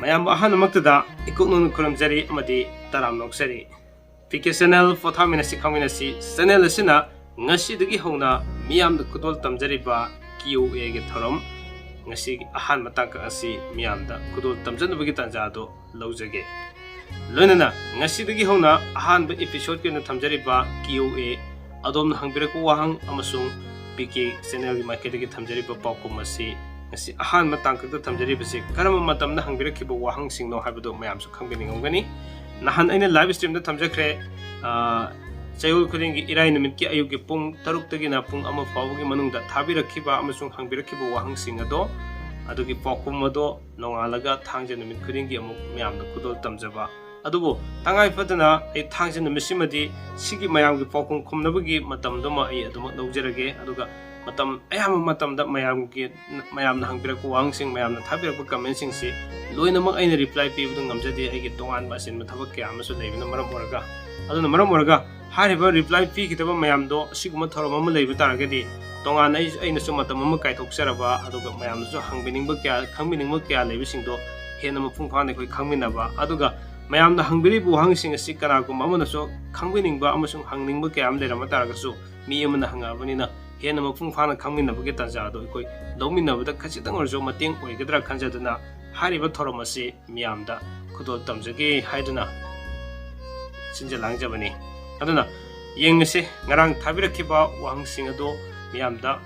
mayam ahan maktada ikuknun kuramjari amadi taram noksari PK channel pothamina sikhamina si channel asina ngasi dagi hona miyam da kudol tamjari ba QA ge thorom ngasi ahan matang ka asi miyam da kudol tamjan bagi tanja do lawjage loinana ngasi dagi hona ahan ba episode ke na tamjari ba QA adom hangbiraku wahang amasung PK channel gi market gi tamjari ba pakum asi ngasi ahan matang ka tamjari basi karama matam na hangbiraki ba wahang singno habado mayam su khambini ngani nahan aina live stream da tamjakre chayul khudingi irai numit ki ayugi pung taruk tagi na pung ama fawgi manungda thabirakhiba amasung hangbirakiba wahang singado adugi pokum ado nongalaga thangje numit khudingi amuk mayamda kudol tamjaba adubu tangai fadana ai thangje numit simadi sigi mayamgi pokum khumnabagi matamdoma ai aduma lawjarage aduga matam ayam matamda mayamna hangbiraku wahang sing mayamna thabirakba comment sing si loinamak aina reply pibudu ngamjadi aigi tongan basin mathabak kya amasu leibina maram oraga aduna maram oraga hariba reply pi kitaba mayamdo siguma thorom ama leibu taragadi tongan aina su matam ama kaithokseraba aduga mayamsu hangbiningba kya khangminingba kya leibisingdo hena mapung phane khoi khangminaba aduga mayamna hangbiribu hangsing asi kanagum amanasu khangminingba amasung hangningba kya am lerama taragasu mi amana hangabanina hena mapung phana khangminabagi tanjado ikoi lawminabada khachitang orjo mateng oigadra khanjaduna hariba thorom asi miyamda kudol tamjage haiduna sinjalangjabani aduna yengse ngarang thabirakhiba wahangsing ado miyamda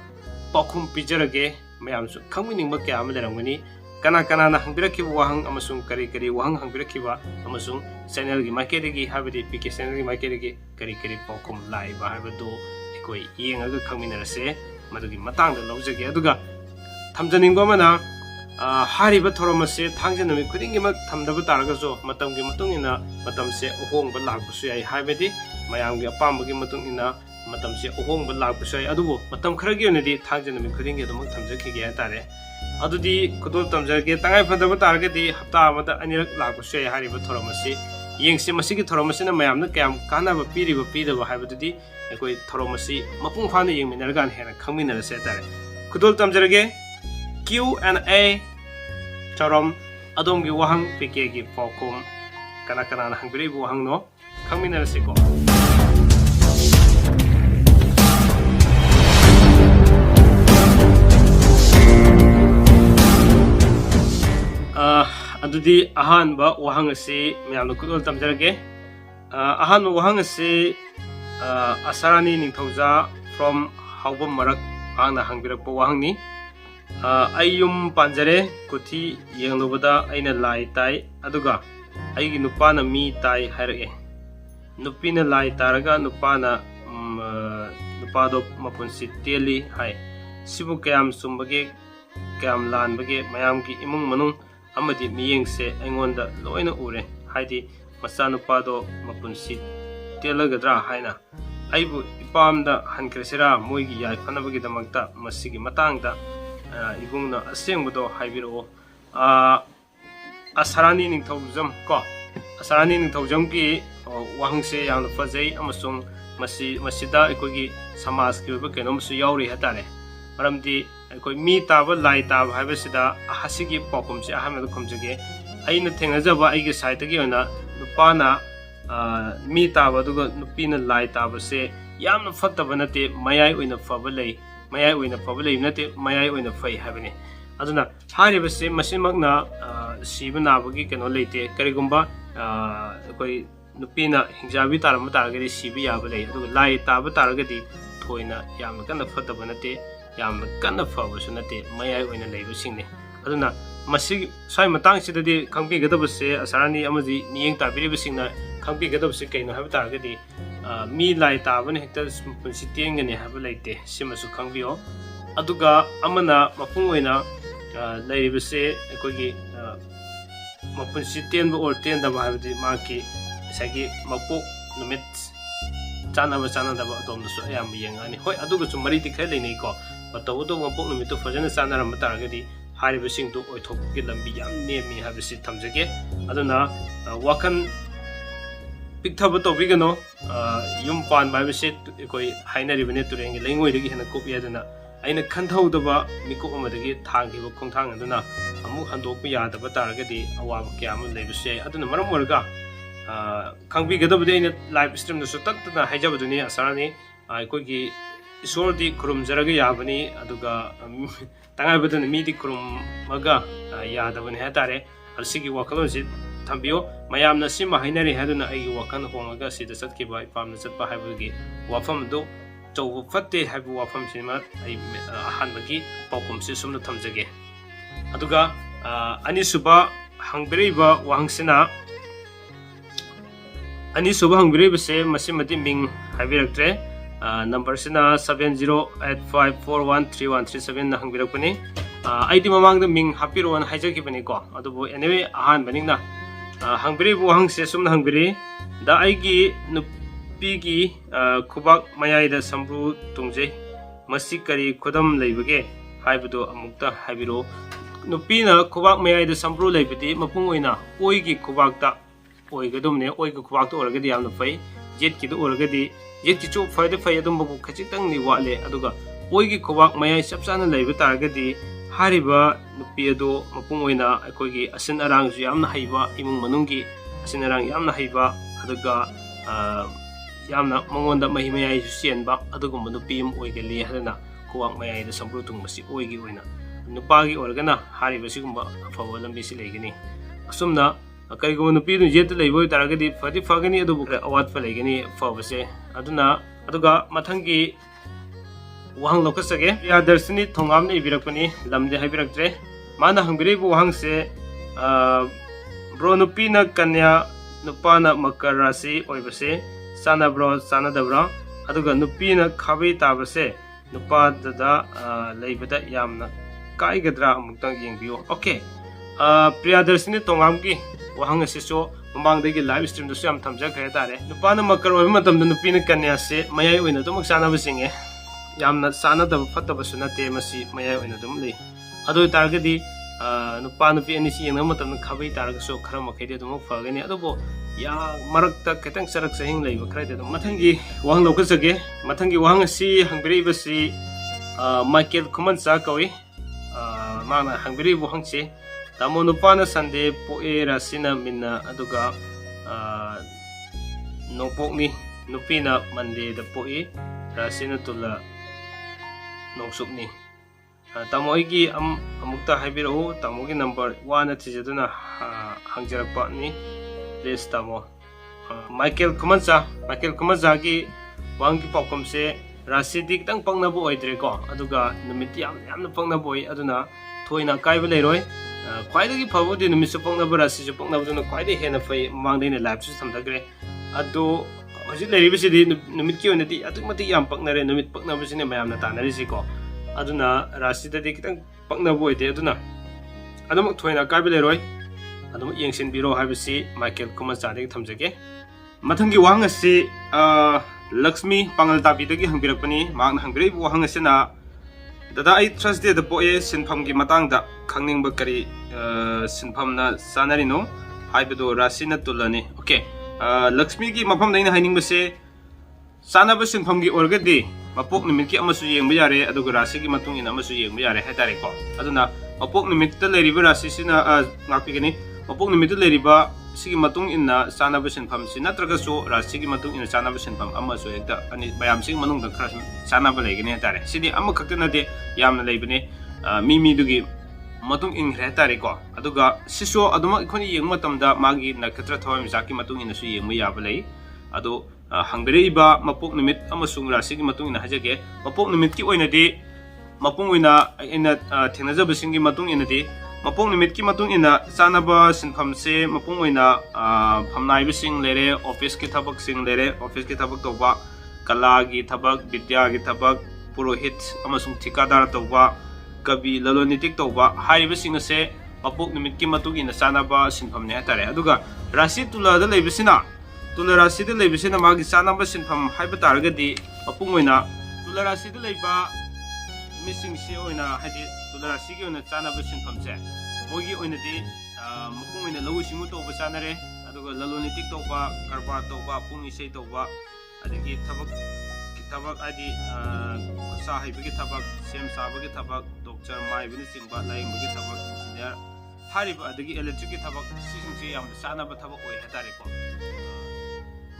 pakhum pijarage mayamsu khangminingba kya am lerangani kana na hangbirakhiba wahang amasung kari wahang hangbirakhiba amasung channel gi market gi habidi PK channel gi market gi kari pakhum laiba habado ikoi yengaga khangminarase madugi matangda lawjage aduga thamjaningba mana hariba thoramase thangje numi khudingimak thamdaba taragaso matamgi matungina matamse ohongba lakbusu yai habedi mayamgi apambagi matungina matamse ohongba lakbusu yai adubu matam kharagi onedi thangje numi khudingi adumak thamjakige hatare adudi kudol tamjage tangai fadaba taragadi hapta amada anirak lakbusu yai hariba thoramase yengse masigi thoramasina mayamna kayam kanaba pidaba habadudi ekoi thoramase mapung phana yengminargan hena khangminarase tare kudol tamjage Q&A Charom adom gi wahang PK gi pokum kana na hangbiri bu wahang no khangminara siko adudi ahan ba wahang asi miyamno kudol tamjarage ahan wahang asi asarani ningthauja from haubam marak ana hangbirak bu wahang ni ayum panjare kuthi yenglubada aina lai tai aduga aigi nupana mi tai hairage nupina lai taraga nupana nupado mapunsi teli hai sibu kayam sumbage kayam lanbage mayamgi imung manung amadi miyengse aingonda loina ure haidi masa nupado mapunsi telagadra haina aibu ipamda hankresira moigi yai phanabagi damakta masigi matangda ibungna asengbudo haibiro asarani ningthaujam ko asarani ningthaujam ki wahangse yamna fajai amasung masida ekogi samaj ki ba kenomsu yauri hatare maramdi ekoi mi taba lai taba haibasida ahasigi pokumse ahamna khumjage aina thengajaba aigi site gi ona nupana mi taba duga nupina lai taba se yamna fattaba nate mayai oina fabalei mayai oina fabalei nate mayai oina fai habane aduna haribase masimagna sibnabagi keno leite karigumba koi nupina hingjabi taram taragadi sibi yabalei aduga lai taba taragadi thoina yamna kana fattaba nate yamna kana fabasu nate mayai oina leibusingni aduna masig sai matang sidadi khangpi gadabase asarani amaji miyeng tabiribasingna khangpi gadabase kaino hab taragadi mi lai tabane hekta punsi tiengani hab leite simasu khangbiyo aduga amana mapung oina leibase ekogi mapunsi tenba or tendaba habdi maki sagi mapok numit chanaba daba adomnasu ayam yengani hoi aduga su mari dikhai leinei ko batawdo mapok numitu fajana chanaram taragadi hariba singtu oithokki lambi yam nemi habisi thamjage aduna wakan pikthaba tobigano yum pan ba bise koi hainari bane turengi lengoi degi hena kopi aduna ꯑꯩꯅ ꯈꯟꯊꯍꯧꯗꯕ ꯃꯤꯀꯨꯞ ꯑꯃꯗꯒꯤ ꯊꯥꯡꯈꯤꯕ ꯈꯣꯡꯊꯥꯡ ꯑꯗꯨꯅ ꯑꯃꯨꯛ ꯍꯟꯗꯣꯛꯄ ꯌꯥꯗꯕ ꯇꯥꯔꯒꯗꯤ ꯑꯋꯥꯕ ꯀꯌꯥ ꯑꯃ ꯂꯩꯕꯁꯨ ꯌꯥꯏ ꯑꯗꯨꯅ ꯃꯔꯝ ꯑꯣꯏꯔꯒ ꯈꯪꯕꯤꯒꯗꯕꯗꯤ ꯑꯩꯅ ꯂꯥꯏꯚ ꯁ꯭ꯇ꯭ꯔꯤꯝꯗꯁꯨ ꯇꯠꯇꯅ ꯍꯥꯏꯖꯕꯗꯨꯅꯤ ꯑꯁꯥꯔꯅꯤ ꯑꯩꯈꯣꯏꯒꯤ ꯏꯁꯣꯔꯗꯤ ꯈꯨꯔꯨꯝꯖꯔꯒ ꯌꯥꯕꯅꯤ ꯑꯗꯨꯒ ꯇꯉꯥꯏꯐꯗꯅ ꯃꯤꯗꯤ ꯈꯨꯔꯨꯝꯃꯒ ꯌꯥꯗꯕꯅꯤ ꯍꯥꯏꯇꯥꯔꯦ ꯑꯁꯤꯒꯤ ꯋꯥꯈꯜꯂꯣꯟꯁꯤ ꯊꯝꯕꯤꯌꯨ ꯃꯌꯥꯝꯅ ꯁꯤꯃ ꯍꯥꯏꯅꯔꯤ ꯍꯥꯏꯗꯨꯅ ꯑꯩꯒꯤ ꯋꯥꯈꯜ ꯍꯣꯡꯉꯒ ꯁꯤꯗ ꯆꯠꯈꯤꯕ ꯏꯄꯥꯝꯗ ꯆꯠꯄ ꯍꯥꯏꯕꯒꯤ ꯋꯥꯐꯝ ꯑꯗꯨ ꯑꯆꯧꯕ ꯐꯠꯇꯦ ꯍꯥꯏꯕ ꯋꯥꯐꯝꯁꯤꯃ ꯑꯩ ꯑꯍꯥꯟꯕꯒꯤ ꯄꯥꯎꯈꯨꯝꯁꯤ ꯁꯨꯝꯅ ꯊꯝꯖꯒꯦ ꯑꯗꯨꯒ ꯑꯅꯤꯁꯨꯕ ꯍꯪꯕꯤꯔꯤꯕ ꯋꯥꯍꯪꯁꯤꯅ ꯑꯅꯤꯁꯨꯕ ꯍꯪꯕꯤꯔꯤꯕꯁꯦ ꯃꯁꯤꯃꯗꯤ ꯃꯤꯡ ꯍꯥꯏꯕꯤꯔꯛꯇ꯭ꯔꯦ ꯅꯝꯕꯔꯁꯤꯅ 7085413137ꯅ ꯍꯪꯕꯤꯔꯛꯄꯅꯤ ꯑꯩꯗꯤ ꯃꯃꯥꯡꯗ ꯃꯤꯡ ꯍꯥꯞꯄꯤꯔꯣꯅ ꯍꯥꯏꯖꯈꯤꯕꯅꯤꯀꯣ ꯑꯗꯨꯕꯨ ꯑꯦꯅꯤꯋꯦ ꯑꯍꯥꯟꯕꯅꯤꯅ ꯍꯪꯕꯤꯔꯤꯕ ꯋꯥꯍꯪꯁꯦ ꯁꯨꯝꯅ ꯍꯪꯕꯤꯔꯤ ꯗ ꯑꯩꯒꯤ ꯅꯨꯄꯤꯒꯤ ꯈꯨꯕꯥꯛ ꯃꯌꯥꯏꯗ ꯁꯝꯕ꯭ꯔꯨ ꯇꯨꯡꯖꯩ ꯃꯁꯤ ꯀꯔꯤ ꯈꯨꯗꯝ ꯂꯩꯕꯒꯦ ꯍꯥꯏꯕꯗꯨ ꯑꯃꯨꯛꯇ ꯍꯥꯏꯕꯤꯔꯛꯎ ꯅꯨꯄꯤꯅ ꯈꯨꯕꯥꯛ ꯃꯌꯥꯏꯗ ꯁꯝꯕ꯭ꯔꯨ ꯂꯩꯕꯗꯤ ꯃꯄꯨꯡ ꯑꯣꯏꯅ ꯑꯣꯏꯒꯤ ꯈꯨꯕꯥꯛꯇ ꯑꯣꯏꯒꯗꯕꯅꯦ ꯑꯣꯏꯒꯤ ꯈꯨꯕꯥꯛꯇ ꯑꯣꯏꯔꯒꯗꯤ ꯌꯥꯝꯅ ꯐꯩ ꯌꯦꯠꯀꯤꯗ ꯑꯣꯏꯔꯒꯗꯤ ꯌꯦꯠꯀꯤꯁꯨ ꯐꯗꯤ ꯐꯩ ꯑꯗꯨꯝꯕꯨ ꯈꯖꯤꯛꯇꯪꯗꯤ ꯋꯥꯠꯂꯦ ꯑꯗꯨꯒ ꯑꯣꯏꯒꯤ ꯈꯨꯕꯥꯛ ꯃꯌꯥꯏ ꯆꯞ ꯆꯥꯅ ꯂꯩꯕ ꯇꯥꯔꯒꯗꯤ ꯍꯥꯏꯔꯤꯕ ꯅꯨꯄꯤ ꯑꯗꯨ ꯃꯄꯨꯡ ꯑꯣꯏꯅ ꯑꯩꯈꯣꯏꯒꯤ ꯑꯁꯤꯟ ꯑꯔꯥꯡꯁꯨ ꯌꯥꯝꯅ ꯍꯩꯕ ꯏꯃꯨꯡ ꯃꯅꯨꯡꯒꯤ ꯑꯁꯤꯟ ꯑꯔꯥꯡ ꯌꯥꯝꯅ ꯍꯩꯕ ꯑꯗꯨꯒ ꯌꯥꯝꯅ ꯃꯉꯣꯟꯗ ꯃꯍꯤ ꯃꯌꯥꯏꯁꯨ ꯆꯦꯟꯕ ꯑꯗꯨꯒꯨꯝꯕ ꯅꯨꯄꯤ ꯑꯃ ꯑꯣꯏꯒꯜꯂꯤ ꯍꯥꯏꯗꯅ ꯈꯨꯕꯥꯛ ꯃꯌꯥꯏꯗ ꯁꯝꯕ꯭ꯔꯨ ꯇꯨꯡꯕꯁꯤ ꯑꯣꯏꯒꯤ ꯑꯣꯏꯅ ꯅꯨꯄꯥꯒꯤ ꯑꯣꯏꯔꯒꯅ ꯍꯥꯏꯔꯤꯕ ꯁꯤꯒꯨꯝꯕ ꯑꯐꯕ ꯂꯝꯕꯤꯁꯤ ꯂꯩꯒꯅꯤ ꯑꯁꯨꯝꯅ ꯀꯔꯤꯒꯨꯝꯕ ꯅꯨꯄꯤꯗꯨ ꯌꯦꯠꯇ ꯂꯩꯕ ꯑꯣꯏꯇꯥꯔꯒꯗꯤ ꯐꯗꯤ ꯐꯒꯅꯤ ꯑꯗꯨꯕꯨ ꯑꯋꯥꯠꯄ ꯂꯩꯒꯅꯤ ꯐꯕꯁꯦ ꯑꯗꯨꯒ ꯃꯊꯪꯒꯤ ꯋꯥꯍꯪ ꯂꯧꯈꯠꯆꯒꯦ ꯄ꯭ꯔꯤꯌꯥꯗꯔꯁꯤꯅꯤ ꯊꯣꯡꯒꯥꯝꯅ ꯏꯕꯤꯔꯛꯄꯅꯤ ꯂꯝꯗꯤ ꯍꯥꯏꯕꯤꯔꯛꯇ꯭ꯔꯦ ꯃꯥꯅ ꯍꯪꯕꯤꯔꯤꯕ ꯋꯥꯍꯪꯁꯦ ꯕ꯭ꯔꯣ ꯅꯨꯄꯤꯅ ꯀꯟꯌꯥ ꯅꯨꯄꯥꯅ ꯃꯀꯔ ꯔꯥꯁꯤ ꯑꯣꯏꯕꯁꯦ ꯆꯥꯟꯅꯕ꯭ꯔꯣ ꯆꯥꯟꯅꯗꯕ꯭ꯔꯥ ꯑꯗꯨꯒ ꯅꯨꯄꯤꯅ ꯈꯥꯕꯩ ꯇꯥꯕꯁꯦ ꯅꯨꯄꯥꯗ ꯂꯩꯕꯗ ꯌꯥꯝꯅ ꯀꯥꯏꯒꯗ꯭ꯔꯥ ꯑꯃꯨꯛꯇꯪ ꯌꯦꯡꯕꯤꯌꯨ ꯑꯣꯀꯦ ꯄ꯭ꯔꯤꯌꯥꯗꯔꯁꯤꯅꯤ ꯊꯣꯡꯒꯥꯝꯒꯤ ꯋꯥꯍꯪ ꯑꯁꯤꯁꯨ ꯃꯃꯥꯡꯗꯒꯤ ꯂꯥꯏꯚ ꯁ꯭ꯇ꯭ꯔꯤꯝꯗꯁꯨ ꯌꯥꯝ ꯊꯝꯖꯈ꯭ꯔꯦ ꯍꯥꯏꯇꯥꯔꯦ ꯅꯨꯄꯥꯅ ꯃꯀꯔ ꯑꯣꯏꯕ ꯃꯇꯝꯗ ꯅꯨꯄꯤꯅ ꯀꯟꯌꯥꯁꯦ ꯃꯌꯥꯏ ꯑꯣꯏꯅ ꯑꯗꯨꯃꯛ ꯆꯥꯟꯅꯕ ꯆꯤꯡꯉꯦ ꯌꯥꯝꯅ ꯆꯥꯟꯅꯗꯕ ꯐꯠꯇꯕꯁꯨ ꯅꯠꯇꯦ ꯃꯁꯤ ꯃꯌꯥꯏ ꯑꯣꯏꯅ ꯑꯗꯨꯝ ꯂꯩ ꯑꯗꯨ ꯑꯣꯏꯇꯥꯔꯒꯗꯤ ꯅꯨꯄꯥ ꯅꯨꯄꯤ ꯑꯅꯤꯁꯤ ꯌꯦꯡꯅꯕ ꯃꯇꯝꯗ ꯈꯥꯕꯩ ꯇꯥꯔꯒꯁꯨ ꯈꯔ ꯃꯈꯩꯗꯤ ꯑꯗꯨꯃꯛ ꯐꯒꯅꯤ ꯑꯗꯨꯕꯨ ꯃꯔꯛꯇ ꯈꯤꯇꯪ ꯆꯔꯛ ꯆꯍꯤꯡ ꯂꯩꯕ ꯈꯔꯗꯤ ꯑꯗꯨꯝ ꯃꯊꯪꯒꯤ ꯋꯥꯍꯪ ꯂꯧꯈꯠꯆꯒꯦ ꯃꯊꯪꯒꯤ ꯋꯥꯍꯪ ꯑꯁꯤ ꯍꯪꯕꯤꯔꯛꯏꯕꯁꯤ ꯃꯥꯏꯀꯦꯜ ꯈꯨꯃꯟꯆꯥ ꯀꯧꯏ ꯃꯥꯅ ꯍꯪꯕꯤꯔꯤꯕ ꯋꯥꯍꯪꯁꯤ ꯇꯥꯃꯣ ꯅꯨꯄꯥꯅ ꯁꯟꯗꯦ ꯄꯣꯛꯑꯦ ꯔꯥꯁꯤꯅ ꯃꯤꯟꯅ ꯑꯗꯨꯒ ꯅꯣꯡꯄꯣꯛꯅꯤ ꯅꯨꯄꯤꯅ ꯃꯟꯗꯦꯗ ꯄꯣꯛꯏ ꯔꯥꯁꯤꯅ ꯇꯨꯂꯥ ꯅꯣꯡꯁꯨꯞꯅꯤ ꯇꯥꯃꯣ ꯑꯩꯒꯤ ꯑꯃꯨꯛꯇ ꯍꯥꯏꯕꯤꯔꯛꯎ ꯇꯥꯃꯣꯒꯤ ꯅꯝꯕꯔ ꯋꯥꯅ ꯊꯤꯖꯗꯨꯅ ꯍꯪꯖꯔꯛꯄꯅꯤ ꯄ꯭ꯂꯤꯖ ꯇꯥꯃꯣ ꯃꯥꯏꯀꯦꯜ ꯈꯨꯃꯟꯆꯥꯒꯤ ꯋꯥꯍꯪꯒꯤ ꯄꯥꯎꯈꯨꯝꯁꯦ ꯔꯥꯁꯤꯗꯤ ꯈꯤꯇꯪ ꯄꯛꯅꯕ ꯑꯣꯏꯗ꯭ꯔꯦꯀꯣ ꯑꯗꯨꯒ ꯅꯨꯃꯤꯠꯇꯤ ꯌꯥꯝꯅ ꯄꯛꯅꯕ ꯑꯣꯏ ꯑꯗꯨꯅ ꯊꯣꯏꯅ ꯑꯀꯥꯏꯕ ꯂꯩꯔꯣꯏ ꯈ꯭ꯋꯥꯏꯗꯒꯤ ꯐꯕꯗꯤ ꯅꯨꯃꯤꯠꯁꯨ ꯄꯛꯅꯕ ꯔꯥꯁꯤꯁꯨ ꯄꯛꯅꯕꯗꯨꯅ ꯈ꯭ꯋꯥꯏꯗꯒꯤ ꯍꯦꯟꯅ ꯐꯩ ꯃꯃꯥꯡꯗ ꯑꯩꯅ ꯂꯥꯏꯚꯁꯨ ꯊꯝꯖꯈ꯭ꯔꯦ ꯑꯗꯣ ꯍꯧꯖꯤꯛ ꯂꯩꯔꯤꯕꯁꯤꯗꯤ ꯅꯨꯃꯤꯠꯀꯤ ꯑꯣꯏꯅꯗꯤ ꯑꯗꯨꯛꯀꯤ ꯃꯇꯤꯛ ꯌꯥꯝ ꯄꯛꯅꯔꯦ ꯅꯨꯃꯤꯠ ꯄꯛꯅꯕꯁꯤꯅ ꯃꯌꯥꯝꯅ ꯇꯥꯟꯅꯔꯤꯁꯤꯀꯣ ꯑꯗꯨꯅ ꯔꯥꯁꯤꯗꯗꯤ खितंग पक्नब ओइदे अदुना अदुमक थोइना काइबे लेरोय अदुम येंसिनबिरो हाइबसि माइकेल कुमाचादे थमजगे मथंगी वाहंग असि लक्ष्मी पांगल ताबीदगी हंगिरकपनि मांग हंग्रे वाहंग असिना दादा आई थर्सडे द पोए सिनफमगी मतांगदा खंगनिंग करी सिनफमना सानरिनो हाइबदो रासिना तुलने ओके लक्ष्मी की मफम दैना हाइनिंग बसे सानब सिनफमगी ओरगदि मपोक निमित की अमसु येंब यारे अदुग राशि की मतुंग इन अमसु येंब यारे हाइतारे को अदुना मपोक निमित त लेरिबा राशि सिना ngapiगनि मपोक निमित त लेरिबा सिगी मतुंग इन सानब सिनफम सि नत्रगसु राशि की मतुंग इन सानब सिनफम अमसु एकता अनि बयाम सिंग मनुंग द खरा सानब लेगनि हाइतारे सिदि अम खक्ते नदे यामना लेबने मिमी दुगी मतुंग इन हाइतारे को अदुगा सिसो अदुमा इखोनि येंग मतमदा मागी नक्षत्र थवम जाकी मतुंग इन सु येंब याब लई अदो हंगरेइबा मपोक निमित अमसुंग राशि की मतुंग इन हाजगे मपोक निमित की ओइनदि मपुंग ओइना इन थेंगनाजबसिंग की मतुंग इनदि मपोक निमित की मतुंग इन चानबा सिनफम से मपुंग ओइना फमनाइबसिंग लेरे ऑफिस की थबक सिंग लेरे ऑफिस की थबक तोबा कला की थबक विद्या की थबक पुरोहित अमसुंग ठिकादार तोबा कवि ललोनितिक तोबा हाइबसिंग से मपोक निमित की मतुंग इन चानबा सिनफम ने हतारे अदुगा राशि तुलादा लेबिसिना तुला राशि द लेबिसिना मागी चानबा सिनफम हाइबा तारगदि मपुंग ओइना तुला राशि द लेबा मिसिंग से ओइना हाइदि तुला राशि की ओइना चानबा सिनफम से मोगी ओइनादि मपुंग ओइना लौ सिंगु तोबा चानरे अदुगा ललोनितिक तोबा कारबार तोबा पुंग इसे तोबा अदगी ꯊꯕꯛ ꯍꯥꯏꯗꯤ ꯈꯨꯠꯁꯥ ꯍꯩꯕꯒꯤ ꯊꯕꯛ ꯁꯦꯝ ꯁꯥꯕꯒꯤ ꯊꯕꯛ ꯗꯣꯛꯇꯔ ꯃꯥꯏꯕꯅꯆꯤꯡꯕ ꯂꯥꯌꯦꯡꯕꯒꯤ ꯊꯕꯛ ꯏꯟꯖꯤꯅꯤꯌꯥꯔ ꯍꯥꯏꯔꯤꯕ ꯑꯗꯒꯤ ꯏꯂꯦꯛꯇ꯭ꯔꯤꯛꯀꯤ ꯊꯕꯛ ꯁꯤꯁꯤꯡꯁꯦ ꯌꯥꯝꯅ ꯆꯥꯟꯅꯕ ꯊꯕꯛ ꯑꯣꯏ ꯍꯥꯏꯇꯥꯔꯦꯀꯣ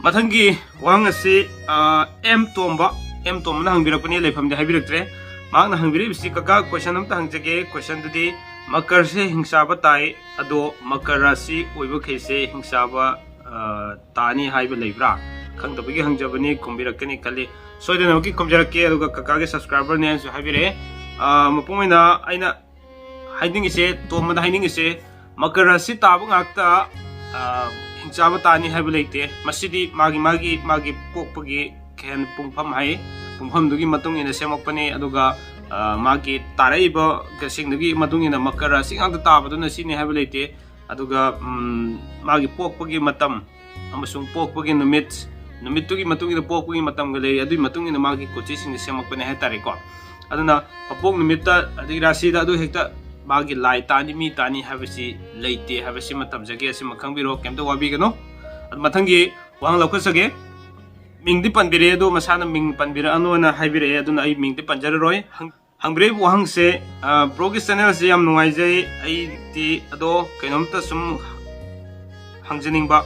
ꯃꯊꯪꯒꯤ ꯋꯥꯍꯪ ꯑꯁꯤ ꯑꯦꯝ ꯇꯣꯝꯕꯅ ꯍꯪꯕꯤꯔꯛꯄꯅꯤ ꯂꯩꯐꯝꯗꯤ ꯍꯥꯏꯕꯤꯔꯛꯇ꯭रे ꯃꯍꯥꯛꯅ ꯍꯪꯕꯤꯔꯤꯕꯁꯤ ꯀꯀꯥ ꯀ꯭ꯋꯦꯁꯟ ꯑꯃꯇ ꯍꯪꯖꯒꯦ ꯀ꯭ꯋꯦꯁꯟꯗꯨꯗꯤ ꯃꯀꯔꯁꯦ ꯍꯤꯡꯁꯥꯕ ꯇꯥꯏ ꯑꯗꯣ ꯃꯀꯔ ꯔꯥꯁꯤ ꯑꯣꯏꯕꯈꯩꯁꯦ ꯍꯤꯡꯁꯥꯕ ꯇꯥꯅꯤ ꯍꯥꯏꯕ ꯂꯩꯕ꯭ꯔꯥ ꯈꯪꯗꯕꯒꯤ ꯍꯪꯖꯕꯅꯤ ꯈꯨꯝꯕꯤꯔꯛꯀꯅꯤ ꯈꯜꯂꯤ ꯁꯣꯏꯗꯅꯃꯛꯀꯤ ꯈꯨꯝꯖꯔꯛꯀꯦ ꯑꯗꯨꯒ ꯀꯀꯥꯒꯤ ꯁꯕꯁꯀ꯭ꯔꯥꯏꯕꯔꯅꯦꯅꯁꯨ ꯍꯥꯏꯕꯤꯔꯛꯑꯦ ꯃꯄꯨꯡ ꯑꯣꯏꯅ ꯑꯩꯅ ꯍꯥꯏꯅꯤꯡꯉꯤꯁꯦ ꯇꯣꯝꯕꯗ ꯍꯥꯏꯅꯤꯡꯉꯤꯁꯦ ꯃꯀꯔ ꯔꯥꯁꯤ ꯇꯥꯕ ꯉꯥꯛꯇ ꯍꯤꯡꯆꯥꯕ ꯇꯥꯅꯤ ꯍꯥꯏꯕ ꯂꯩꯇꯦ ꯃꯁꯤꯗꯤ ꯃꯥꯒꯤ ꯄꯣꯛꯄꯒꯤ ꯀꯩ ꯄꯨꯡꯐꯝ ꯍꯥꯏ ꯄꯨꯡꯐꯝꯗꯨꯒꯤ ꯃꯇꯨꯡ ꯏꯟꯅ ꯁꯦꯝꯃꯛꯄꯅꯤ ꯑꯗꯨꯒ ꯃꯥꯒꯤ ꯇꯥꯔꯛꯏꯕ ꯀꯁꯤꯡꯗꯨꯒꯤ ꯃꯇꯨꯡ ꯏꯟꯅ ꯃꯀꯔ ꯔꯥꯁꯤ ꯉꯥꯛꯇ ꯇꯥꯕꯗꯨꯅ ꯁꯤꯅꯤ ꯍꯥꯏꯕ ꯂꯩꯇꯦ ꯑꯗꯨꯒ ꯃꯥꯒꯤ ꯄꯣꯛꯄꯒꯤ ꯃꯇꯝ ꯑꯃꯁꯨꯡ ꯄꯣꯛꯄꯒꯤ ꯅꯨꯃꯤꯠꯇꯨꯒꯤ ꯃꯇꯨꯡ ꯏꯟꯅ ꯄꯣꯛꯄꯒꯤ ꯃꯇꯝꯒ ꯂꯩ ꯑꯗꯨꯒꯤ ꯃꯇꯨꯡ ꯏꯟꯅ ꯃꯥꯒꯤ ꯀꯣꯆꯤꯁꯤꯡꯅ ꯁꯦꯝꯃꯛꯄꯅꯤ ꯍꯥꯏꯇꯥꯔꯦꯀꯣ ꯑꯗꯨꯅ ꯃꯄꯣꯛ ꯅꯨꯃꯤꯠꯇ ꯑꯗꯒꯤ ꯔꯥꯁꯤꯗ ꯑꯗꯨ ꯍꯦꯛꯇ मागी लाई तानी मी तानी हाबसी लेते हाबसी मतमजगे असिम खंगबिरो केमतो वाबिगनो मथंगी वांग लौखसगे मिंगदि पनबिरे दो मसाना मिंग पनबिरा अनोना हाइबिरे अदुना आई मिंगदि पनजररोय हंग्रे वांग से प्रोग्रेस चैनल से याम नुवाइजै आई ति अदो कैनोमता सुम हंजनिंगबा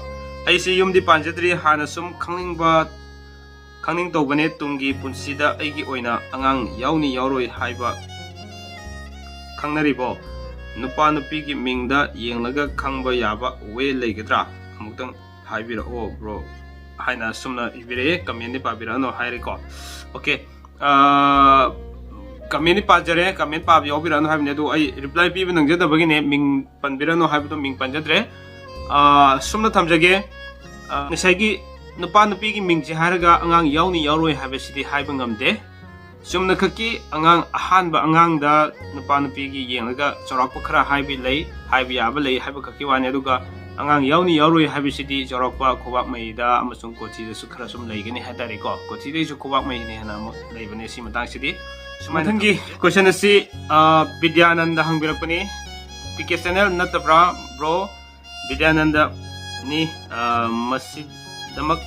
आई से युमदि पांजद्रि हाना सुम खंगनिंग तौबने तुंगी पुंसीदा आईगी ओइना अंगांग याउनी याउरोय हाइबा खंगनरिबो नुपा नुपी की मिंगदा येंगलगा खंगबा याबा वे लेगद्रा अमुक्तंग हाइबिरओ ब्रो हाइना सुमना इबिरे कमेंट पाबिरानो हाइरेको ओके कमेंट पाजरे कमेंट पाब याबिरानो हाइबने दो आई रिप्लाई पीब नंगजदबगिने मिंग पनबिरानो हाइबदो मिंग पनजद्रे सुमना थमजगे निसाइगी नुपा नुपी की मिंग जे हारगा अंगांग याउनी याउरोय हाइबसिदि हाइबा ngamde चुमना खकी अंगांग अहानबा अंगांगदा नुपा नुपीगी येंगलगा चौराकपा खरा हाइबि लई हाइबि याबा लई हाइबा खकी वाने अदुगा अंगांग याउनी याउरोय हाइबिसिदि चौराकपा खोबाक मैदा अमसुंग कोचिदसु खरा सुम लैगनि हाइतारेको कोचिदैसु खोबाक मैने हना लैबने सि मतांगसिदि सुमाथंगी क्वेश्चन असि विद्यानंद हंगबिरकपनि पीके चैनल नतब्रा ब्रो विद्यानंद नि मसिदमक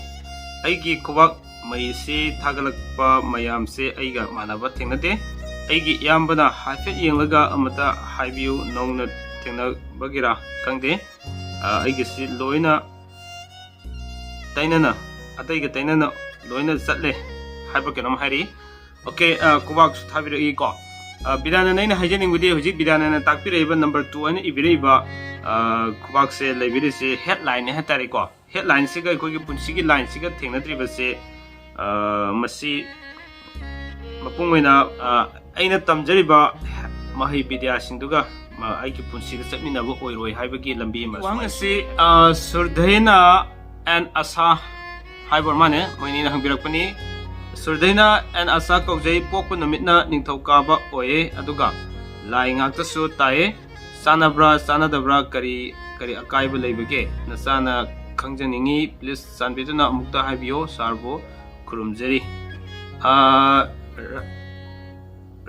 अइगी खोबाक मैसे थागलकपा मयाम से अइगा मानबा थेंगनते अइगी यामबना हाफेट येंगलगा अमता हाइबियु नौना थेंगनबगिरा खंगदे अइगी सि लोइना तैनना अतैगा तैनना लोइना चटले हाइबा केनम हाइरि ओके कुबाक थाबिरई को बिदाना नैना हाइजनिंगबुदि हुजिक बिदाना ताकपिरैबा नंबर 2 अने इबिरैबा कुबाक से लैबिरिसे हेडलाइन है तारे को हेडलाइन से गा कोई पुंसिगी लाइन से गा थेंगनत्रिबसे मसी मपुंगैना अइना तमजरिबा महै विद्यासिंगदुगा आइकी पुंसिदा चटमिनाबो ओइरोय हाइबगी लंबी मा वांगसी सुरधैना एंड आशा हाइबर माने मोइनीना हंबिरकपनि सुरधैना एंड आशा कौजै पोकप नमितना निंथौकाबा ओये अदुगा लाई ngaktasu tae sanabra kari akaiba leibage nasana khangjaningi please sanbiduna amukta haibiyo sarbo kurumjeri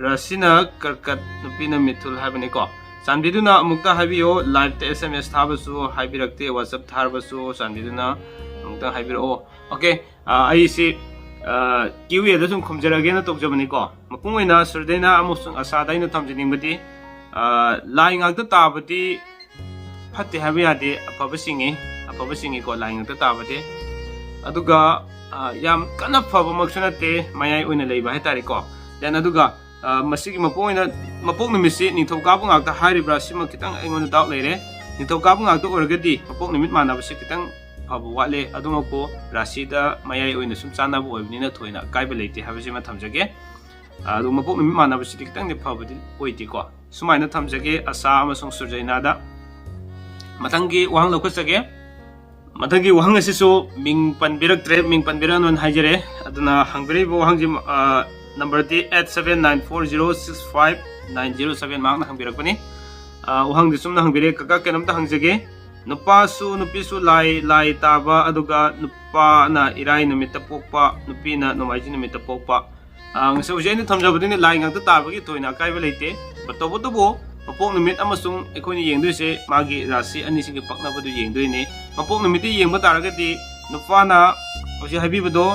rasina karkat nupina mithul haibane ko sanbiduna amukta haibiyo live te sms thabasu haibirakte whatsapp tharbasu sanbiduna amukta haibiro okay ai si kiwi da sum khumjarage na tokjabani ko mapungaina surdena amusung asadaina thamjiningbati lai ngakta tabati fatte habiyade afabasingi ko lai ngakta tabate aduga yam kana faba maksunate mayai oina leiba haitari ko then aduga masigi mapok nimisi ningthaukabu ngakta hairibra sima kitang aingona doubt leire ningthaukabu ngakta orgadi mapok nimit manabasi kitang faba wale adumako rasida mayai oina sum chanabu oibnina thoina kaiba leite habasima thamjage adu mapok nimit manabasi kitang ni fabadi oiti ko sumaina thamjage asa amasung surjainada mathangi wahang lokasage mathangi wahang asisu ming panbiraktre ming panbiranon haijere aduna hangbiri bo wahang jim number ti 8794065907 makna hangbirakpani wahang disumna hangbire kaka kenamta hangjage nupa su nupi su lai taba aduga nupa na irai numita pokpa nupi na nomaiji numita pokpa ngse ujeni thamjabudini lai ngakta tabagi toina kaiba leite batobo mapok numit amasung ekhoni yengduise magi rasi ani singi paknabadu yengduine mapok numiti yengba taragati nupana osi habibado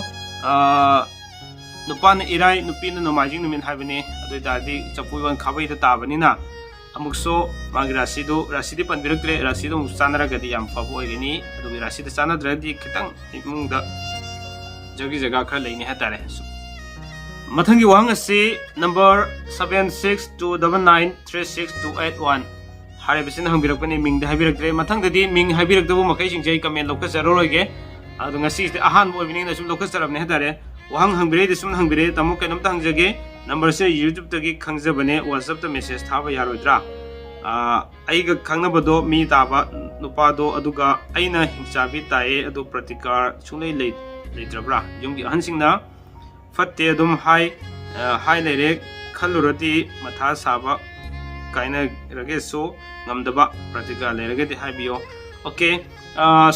नुपान इराई नुपीना नोमाइजिंग नुमिन हाइबने अदु दादी चपुवन खाबैदा ताबनिना अमुकसो मागी राशिदी पनबिरक्त्रे राशिदो मुक चानरगदी याम फबो ओइगनी अदु राशिदा चानद्रदी खितंग इमुंगदा जगी जगह खर लेनी हातारे मथंगी वाहंग असे नंबर 7629936281 हारेबसिन हंबिरकपने मिंग हाइबिरक्त्रे मथंगदि मिंग हाइबिरक्तबो मखैसिंग जै कमेंट लौखसररोगे अदु ngasi ahan oibini sum lokasarabne hadare wahang hangbire sum hangbire tamu kenam tangjage number se youtube tagi khangjabane whatsapp ta message thaba yaroidra aiga khangnabado mi taba nupado aduga aina hingchabi tae adu pratikar chunglei leitrabra yumgi ahansingna fatte adum hai leire khalurati matha saba kaina rage so ngamdaba pratikar leirage haibiyo okay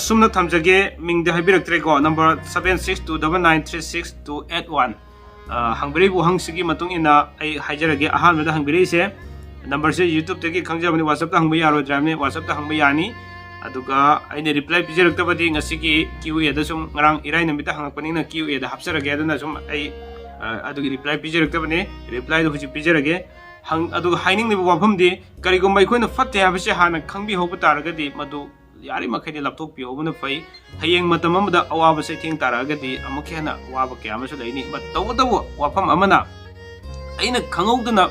sumna thamjage mingde haibiractre ko number 7629936281 hangbire bu hangsigi matung ina ai haijarage ahan meda hangbire se number se youtube tagi khangjabani whatsapp ta hangba yaro dramne whatsapp ta hangba yani aduga aine reply pijaraktabadi ngasigi QA da sum ngarang irai namita hangakpani na QA da hapsarage aduna sum ai adugi reply pijaraktabane reply do huji pijarage hang aduga haining ne wafam di karigom bai khoina fatte habase hana khangbi hoba taragadi madu यारी मखैदि लपथोकपि होबना फै हयेंग मतम अमदा अवाब से thing तारागदि अमुक हेना Wahab क्यामसु लैनि but तवदव वाफम Amna अइना खंगौदना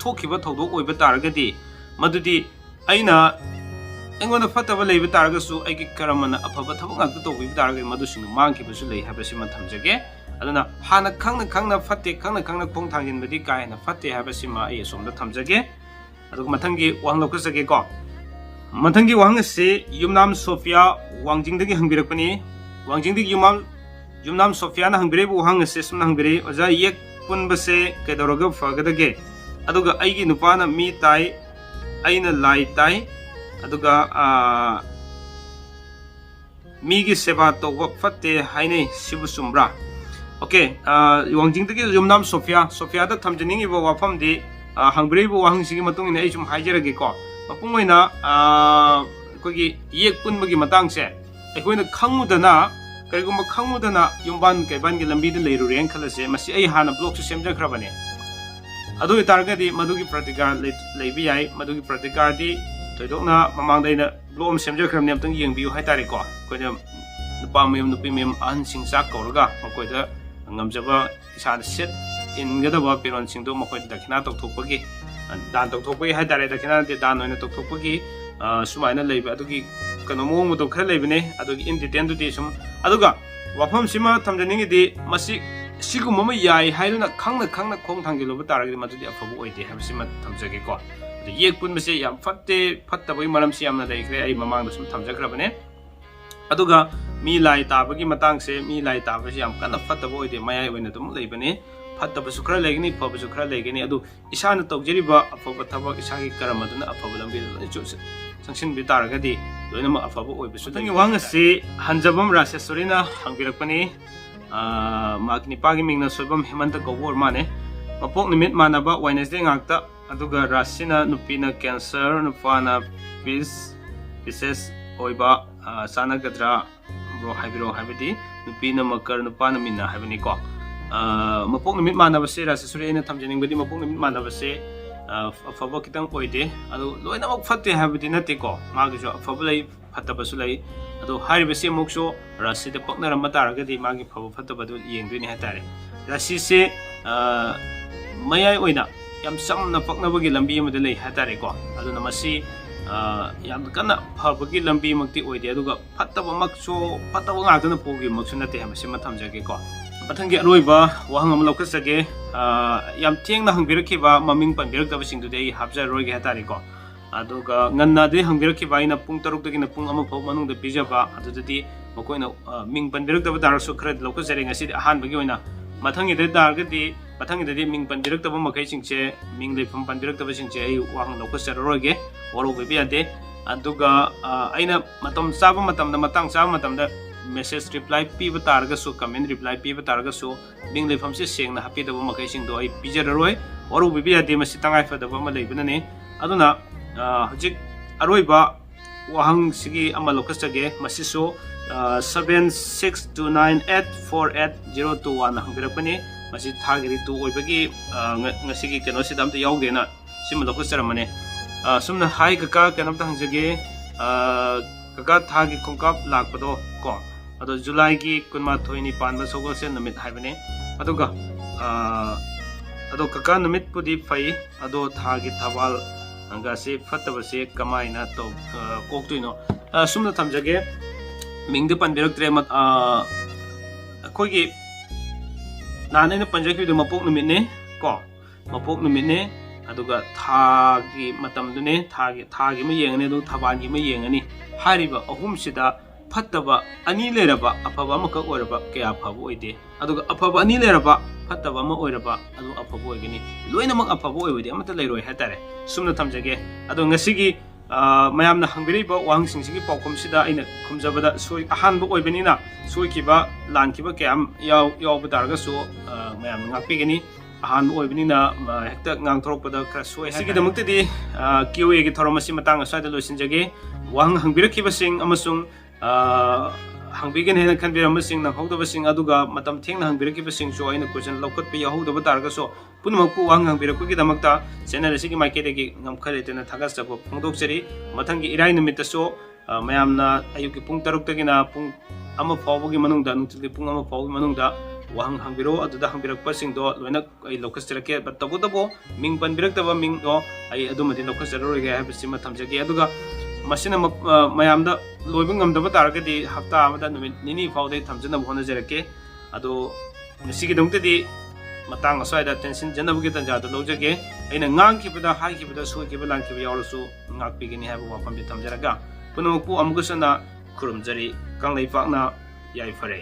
थोखिबा थौदोक ओइबा तारागदि मदुदि अइना एंगोना फतबा लैबा तारागसु अइगि करमना अफबा थबक ngakta तौबि तारागदि मदुसिंग मांखिबसु लै हाबसि मा थमजगे अदुना हाना खंगना फते खंगना खोंग थांजिनबदि कायना फते हाबसि मा अइ सोमदा थमजगे अदुग मथंगी वांग लौकसगे को मथंगी वाहंग से युमनाम सोफिया वांजिंगदगी हंबिरकपनी वांजिंगदगी युमनाम सोफिया ना हंबिरे वाहंग से सुन हंबिरे ओजा येक पुनबसे केदरग फगदगे अदुगा आइगी नुपाना मी ताई आइना लाई ताई अदुगा मीगी सेवा तोब फते हाइने सिबु सुमब्रा ओके वांजिंगदगी युमनाम सोफिया दा थमजनिंग इबो वाफम दि हंबिरे वाहंग सिगी मतुंग इन आइसुम हाइजरगे को मपुंगोइना कोगी येक पुनबगी मतंगसे अखोइना खंगुदना करिगुम खंगुदना युमबान कैबान गे लंबी the लेरुरेन Khalse Masih I Hana block से सेमजखरबने अदु तारगदी मदुगी प्रतिकार लेबि याई मदुगी प्रतिकार दि तोइदोकना ममांगदैना ब्लॉक हम सेमजखरबने अमतंग येंबियु हाइतारे को Koyna नुपा ma'am नुपि ma'am on सिंसा कौरगा मकोइदा ngamjaba isana set ingada piron singdo mokoi dakhina tokthokpagi dan tokthokpagi haitare dakhina de dan oina tokthokpagi sumaina leiba adugi kano mong mo khara leibane adugi in detail du de sum aduga wafam sima thamjaningi de masi sigu mama yai hairuna khangna khong thangilo taragi madudi afabu oide habsima thamjage ko de yek pun mase yam fattabai maram si yamna leikre ai mamang da sum thamjagrabane aduga mi lai tabagi matang se mi lai tabasi yam kana fattaba oide mayai oina dum leibane fattaba su khara legini phaba su khara legini adu isana tawjeriba afaba thabak isagi karamaduna afaba lambi chu sangsin bi taragadi loinama afaba oibisu dangi wanga se hanjabam rasesorina hangbirakpani makni pagi mingna soibam hemanta gowor mane mapok nimit manaba wednesday ngakta aduga rasina nupina cancer nupana pieces oiba sana gadra bro haibiro habidi nupina makar nupana minna habini ko mapok nimit manabase rasesorina thamjaningbadi mapok nimit manabase afaba kitang oide adu loina mak fatte habidi nate ko magi jo afaba lai fattaba su lai adu haribase mokso rasi de pakna ram taragadi magi phaba fattaba du yengduni hatare rasi se mayai oina yam samna paknabagi lambi amada lai hatare ko adu namasi yam kana phabagi lambi makti oide aduga fattaba makso fattaba ngakna pogi maksu nate hamase mathamjage ko pathangi aroiba wahang am lokasage yam thengna hangbirakhiba maming panbirakdaba singdu dei habja roige hatari ko aduga nganna de hangbirakhiba ina pung 6 dagi na pung 1 phau manung da pijaba adudadi makoina ming panbirakdaba darasu khra lokasare ngasi ahan bagi oina mathangi de dargadi mathangi de ming panbirakdaba makai singche ming lepham panbirakdaba singche ai wahang lokasare roige waro bebi ade aduga aina matam saba matam da matang saba matam da message reply piba targasu comment reply piba targasu ming lepham se sengna happy da makai sing do ai pijararoi waro bebi ade masi tangai fa da ma leibana ne aduna hojik aroiba wahang sigi ama lokasage masiso 7629848021 hangbirakpani ꯃꯁꯤ ꯊꯥꯒꯤ ꯔꯤꯇꯨ ꯑꯣꯏꯕꯒꯤ ꯉꯁꯤꯒꯤ ꯀꯩꯅꯣꯁꯤꯗ ꯑꯝꯇ ꯌꯥꯎꯗꯦꯅ ꯁꯤꯃ ꯂꯧꯈꯠꯆꯔꯝꯕꯅꯦ ꯁꯨꯝꯅ ꯍꯥꯏ ꯀꯀꯥ ꯀꯩꯅꯣꯝꯇ ꯍꯪꯖꯒꯦ ꯀꯀꯥ ꯊꯥꯒꯤ ꯈꯣꯡꯀꯥꯞ ꯂꯥꯛꯄꯗꯣ ꯀꯣ ꯑꯗꯣ ꯖꯨꯂꯥꯏꯒꯤ 12ꯅꯤ ꯄꯥꯟꯕ ꯁꯒꯣꯜꯁꯦꯟ ꯅꯨꯃꯤꯠ ꯍꯥꯏꯕꯅꯦ ꯑꯗꯨꯒ ꯑꯗꯣ ꯀꯀꯥ ꯅꯨꯃꯤꯠꯄꯨꯗꯤ ꯐꯩ ꯑꯗꯣ ꯊꯥꯒꯤ ꯊꯕꯥꯜ ꯒꯁꯤ ꯐꯠꯇꯕꯁꯤ ꯀꯃꯥꯏꯅ ꯀꯣꯛꯇꯣꯏꯅꯣ ꯁꯨꯝꯅ ꯊꯝꯖꯒꯦ ꯃꯤꯡꯗ ꯄꯟꯕꯤꯔꯛꯇ꯭ꯔꯦ ꯑꯩꯈꯣꯏꯒꯤ ꯅꯍꯥꯟ ꯑꯩꯅ ꯄꯟꯖꯈꯤꯕꯗꯣ ꯃꯄꯣꯛ ꯅꯨꯃꯤꯠꯅꯦ ꯀꯣ ꯃꯄꯣꯛ ꯅꯨꯃꯤꯠꯅꯦ ꯑꯗꯨꯒ ꯊꯥꯒꯤ ꯃꯇꯝꯗꯨꯅꯦ ꯊꯥꯒꯤ ꯑꯃ ꯌꯦꯡꯉꯅꯤ ꯑꯗꯨꯒ ꯊꯕꯥꯜꯒꯤ ꯑꯃ ꯌꯦꯡꯉꯅꯤ ꯍꯥꯏꯔꯤꯕ ꯑꯍꯨꯝꯁꯤꯗ ꯐꯠꯇꯕ ꯑꯅꯤ ꯂꯩꯔꯕ ꯑꯐꯕ ꯑꯃꯈꯛ ꯑꯣꯏꯔꯕ ꯀꯌꯥ ꯐꯕ ꯑꯣꯏꯗꯦ ꯑꯗꯨꯒ ꯑꯐꯕ ꯑꯅꯤ ꯂꯩꯔꯕ ꯐꯠꯇꯕ ꯑꯃ ꯑꯣꯏꯔꯕ ꯑꯗꯨ ꯑꯐꯕ ꯑꯣꯏꯒꯅꯤ ꯂꯣꯏꯅꯃꯛ ꯑꯐꯕ ꯑꯣꯏꯕꯗꯤ ꯑꯃꯠꯇ ꯂꯩꯔꯣꯏ ꯍꯥꯏꯇꯥꯔꯦ ꯁꯨꯝꯅ ꯊꯝꯖꯒꯦ ꯑꯗꯣ ꯉꯁꯤꯒꯤ ꯃꯌꯥꯝꯅ ꯍꯪꯕꯤꯔꯤꯕ ꯋꯥꯍꯪꯁꯤꯡꯁꯤꯒꯤ ꯄꯥꯎꯈꯨꯝꯁꯤꯗ ꯑꯩꯅ ꯈꯨꯝꯖꯕꯗ ꯑꯍꯥꯟꯕ ꯑꯣꯏꯕꯅꯤꯅ ꯁꯣꯏꯈꯤꯕ ꯂꯥꯟꯈꯤꯕ ꯀꯌꯥ ꯌꯥꯎꯕ ꯇꯥꯔꯒꯁꯨ ꯃꯌꯥꯝꯅ ꯉꯥꯛꯄꯤꯒꯅꯤ ꯑꯍꯥꯟꯕ ꯑꯣꯏꯕꯅꯤꯅ ꯍꯦꯛꯇ ꯉꯥꯡꯊꯣꯔꯛꯄꯗ ꯈꯔ ꯁꯣꯏ ꯁꯤꯒꯤꯗꯃꯛꯇꯗꯤ QAꯒꯤ ꯊꯧꯔꯝ ꯑꯁꯤ ꯃꯇꯥꯡ ꯑꯁ꯭ꯋꯥꯏꯗ ꯂꯣꯏꯁꯤꯟꯖꯒꯦ ꯋꯥꯍꯪ ꯍꯪꯕꯤꯔꯛꯈꯤꯕꯁꯤꯡ ꯑꯃꯁꯨꯡ ꯍꯪꯕꯤꯒꯅꯤ ꯍꯥꯏꯅ ꯈꯟꯕꯤꯔꯝꯕꯁꯤꯡ ꯅꯪꯍꯧꯗꯕꯁꯤꯡ ꯑꯗꯨꯒ ꯃꯇꯝ ꯊꯦꯡꯅ ꯍꯪꯕꯤꯔꯛꯈꯤꯕꯁꯤꯡꯁꯨ ꯑꯩꯅ ꯀꯣꯏꯁꯟ ꯂꯧꯈꯠꯄ ꯌꯥꯍꯧꯗꯕ ꯇꯥꯔꯒꯁꯨ ꯄꯨꯝꯅꯃꯛꯄꯨ ꯋꯥꯍꯪ ꯍꯪꯕꯤꯔꯛꯄꯒꯤꯗꯃꯛꯇ ꯆꯦꯅꯦꯜ ꯑꯁꯤꯒꯤ ꯃꯥꯏꯀꯩꯗꯒꯤ ꯉꯝꯈꯩ ꯂꯩꯇꯅ ꯊꯥꯒꯠꯆꯕ ꯐꯣꯡꯗꯣꯛꯆꯔꯤ ꯃꯊꯪꯒꯤ ꯏꯔꯥꯏ ꯅꯨꯃꯤꯠꯇꯁꯨ ꯃꯌꯥꯝꯅ ꯑꯌꯨꯛꯀꯤ ꯄꯨꯡ 6ꯇꯒꯤꯅ ꯄꯨꯡ 1 ꯐꯥꯎꯕꯒꯤ ꯃꯅꯨꯡꯗ ꯅꯨꯡꯊꯤꯜꯒꯤ ꯄꯨꯡ 1 ꯐꯥꯎꯕꯒꯤ ꯃꯅꯨꯡꯗ ꯋꯥꯍꯪ ꯍꯪꯕꯤꯔꯛꯑꯣ ꯑꯗꯨꯗ ꯍꯪꯕꯤꯔꯛꯄꯁꯤꯡꯗꯣ ꯂꯣꯏꯅ ꯑꯩ ꯂꯧꯈꯠꯆꯔꯛꯀꯦ ꯇꯧꯕꯇꯕꯨ ꯃꯤꯡ ꯄꯟꯕꯤꯔꯛꯇꯕ ꯃꯤꯡꯗꯣ ꯑꯩ ꯑꯗꯨꯃꯗꯤ ꯂꯧꯈꯠꯆꯔꯔꯣꯏꯒꯦ ꯍꯥꯏꯕꯁꯤꯃ ꯊꯝꯖꯒꯦ ꯑꯗꯨꯒ ꯃꯁꯤꯅ ꯃꯌꯥꯝꯗ ꯂꯣꯏꯕ ꯉꯝꯗꯕ ꯇꯥꯔꯒꯗꯤ ꯍꯞꯇꯥ ꯑꯃꯗ ꯅꯨꯃꯤꯠ 2 ꯐꯥꯎꯗ ꯊꯝꯖꯅꯕ ꯍꯣꯠꯅꯖꯔꯛꯀꯦ ꯑꯗꯣ ꯉꯁꯤꯒꯤꯗꯃꯛꯇꯗꯤ ꯃꯇꯥꯡ ꯑꯁ꯭ꯋꯥꯏꯗ ꯇꯦꯟꯁꯤꯟꯖꯅꯕꯒꯤ ꯇꯥꯟꯖꯥꯗꯣ ꯂꯧꯖꯒꯦ ꯑꯩꯅ ꯉꯥꯡꯈꯤꯕꯗ ꯍꯥꯏꯈꯤꯕꯗ ꯁꯣꯏꯈꯤꯕ ꯂꯥꯟꯈꯤꯕ ꯌꯥꯎꯔꯁꯨ ꯉꯥꯛꯄꯤꯒꯅꯤ ꯍꯥꯏꯕ ꯋꯥꯐꯝꯗꯤ ꯊꯝꯖꯔꯒ ꯄꯨꯝꯅꯃꯛꯄꯨ ꯑꯃꯨꯛꯀꯁꯨ ꯈꯨꯔꯨꯝꯖꯔꯤ ꯀꯪꯂꯩꯄꯥꯛꯅ ꯌꯥꯏꯐꯔꯦ